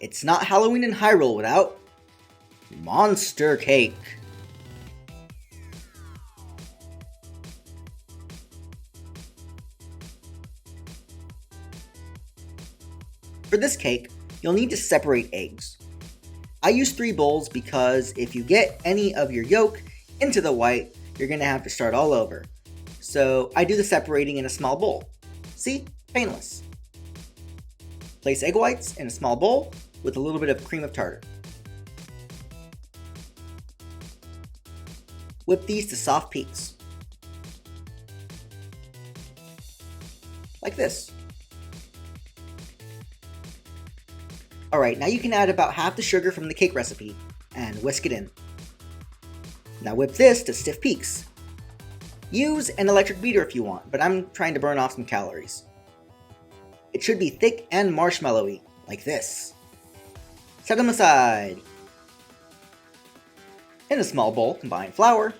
It's not Halloween in Hyrule without monster cake. For this cake, you'll need to separate eggs. I use 3 bowls because if you get any of your yolk into the white, you're going to have to start all over. So I do the separating in a small bowl. See? Painless. Place egg whites in a small bowl with a little bit of cream of tartar. Whip these to soft peaks. Like this. Alright, now you can add about half the sugar from the cake recipe and whisk it in. Now whip this to stiff peaks. Use an electric beater if you want, but I'm trying to burn off some calories. It should be thick and marshmallowy, like this. Set them aside. In a small bowl, combine flour,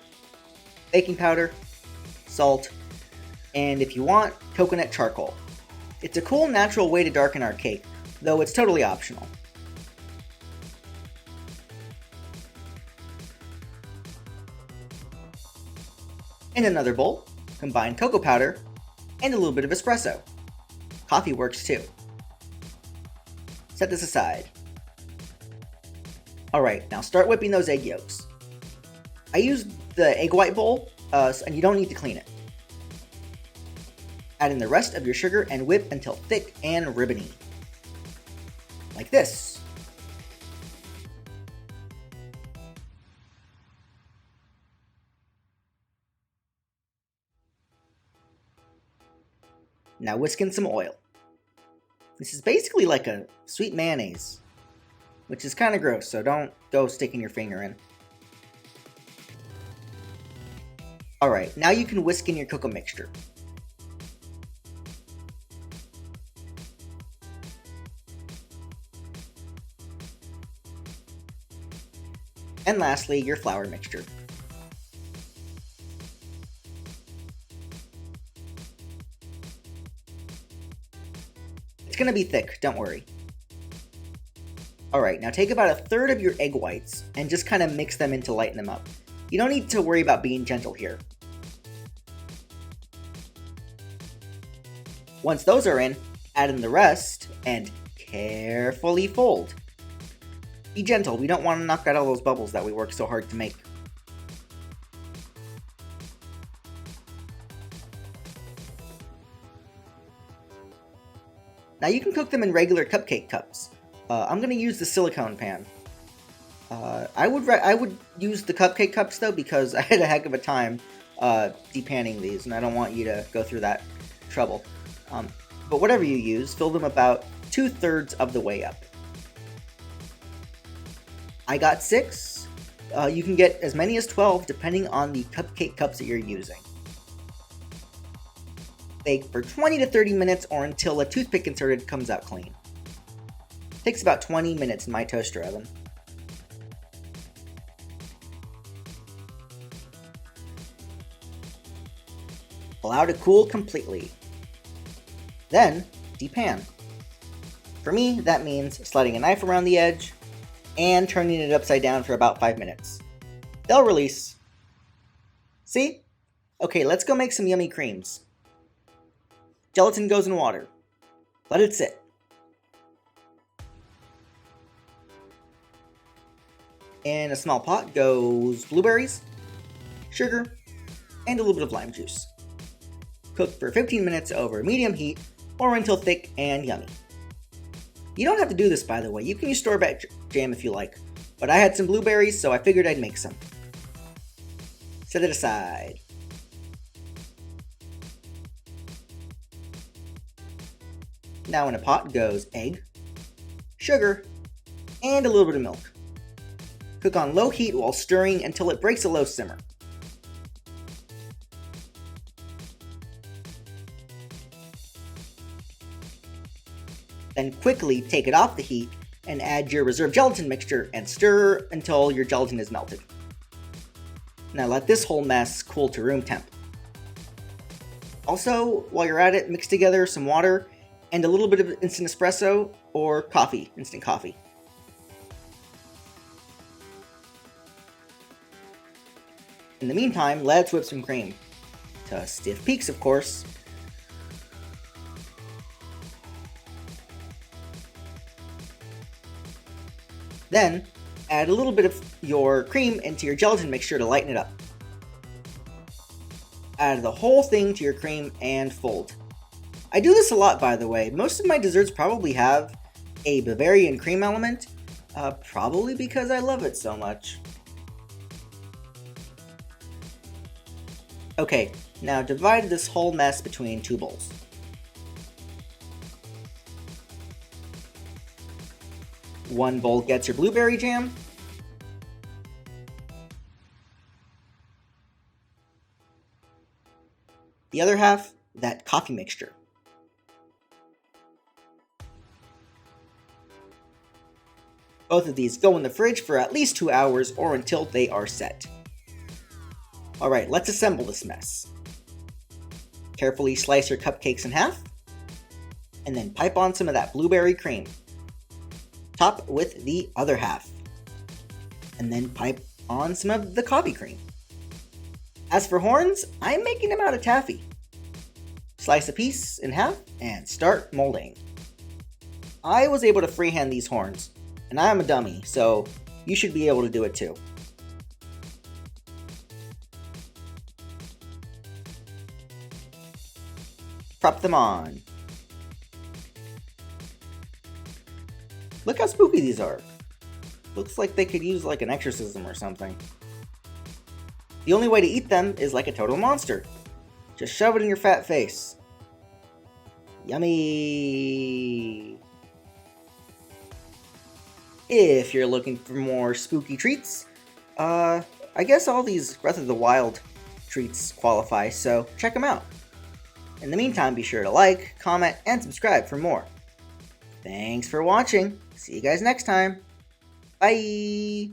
baking powder, salt, and if you want, coconut charcoal. It's a cool natural way to darken our cake, though it's totally optional. In another bowl, combine cocoa powder and a little bit of espresso. Coffee works too. Set this aside. Alright, now start whipping those egg yolks. I use the egg white bowl, and you don't need to clean it. Add in the rest of your sugar and whip until thick and ribbony. Like this. Now whisk in some oil. This is basically like a sweet mayonnaise, which is kind of gross, so don't go sticking your finger in. Alright, now you can whisk in your cocoa mixture. And lastly, your flour mixture. It's going to be thick, don't worry. Alright, now take about a third of your egg whites and just kind of mix them in to lighten them up. You don't need to worry about being gentle here. Once those are in, add in the rest and carefully fold. Be gentle, we don't want to knock out all those bubbles that we worked so hard to make. Now you can cook them in regular cupcake cups. I'm going to use the silicone pan. I would use the cupcake cups though because I had a heck of a time depanning these and I don't want you to go through that trouble. But whatever you use, fill them about 2/3 of the way up. I got 6. You can get as many as 12 depending on the cupcake cups that you're using. Bake for 20 to 30 minutes or until a toothpick inserted comes out clean. Takes about 20 minutes in my toaster oven. Allow to cool completely. Then, depan. For me, that means sliding a knife around the edge and turning it upside down for about 5 minutes. They'll release. See? Okay, let's go make some yummy creams. Gelatin goes in water. Let it sit. In a small pot goes blueberries, sugar, and a little bit of lime juice. Cook for 15 minutes over medium heat or until thick and yummy. You don't have to do this, by the way. You can use store-bought jam if you like, but I had some blueberries, so I figured I'd make some. Set it aside. Now in a pot goes egg, sugar, and a little bit of milk. Cook on low heat while stirring until it breaks a low simmer. Then quickly take it off the heat and add your reserved gelatin mixture and stir until your gelatin is melted. Now let this whole mess cool to room temp. Also, while you're at it, mix together some water and a little bit of instant espresso or coffee, instant coffee. In the meantime, let's whip some cream. To stiff peaks, of course. Then, add a little bit of your cream into your gelatin mixture to lighten it up. Add the whole thing to your cream and fold. I do this a lot, by the way. Most of my desserts probably have a Bavarian cream element, probably because I love it so much. Okay, now divide this whole mess between 2 bowls. One bowl gets your blueberry jam. The other half, that coffee mixture. Both of these go in the fridge for at least 2 hours or until they are set. Alright, let's assemble this mess. Carefully slice your cupcakes in half, and then pipe on some of that blueberry cream. Top with the other half, and then pipe on some of the coffee cream. As for horns, I'm making them out of taffy. Slice a piece in half and start molding. I was able to freehand these horns, and I'm a dummy, so you should be able to do it too. Prop them on. Look how spooky these are. Looks like they could use like an exorcism or something. The only way to eat them is like a total monster. Just shove it in your fat face. Yummy! If you're looking for more spooky treats, I guess all these Breath of the Wild treats qualify, so check them out. In the meantime, be sure to like, comment, and subscribe for more. Thanks for watching. See you guys next time. Bye!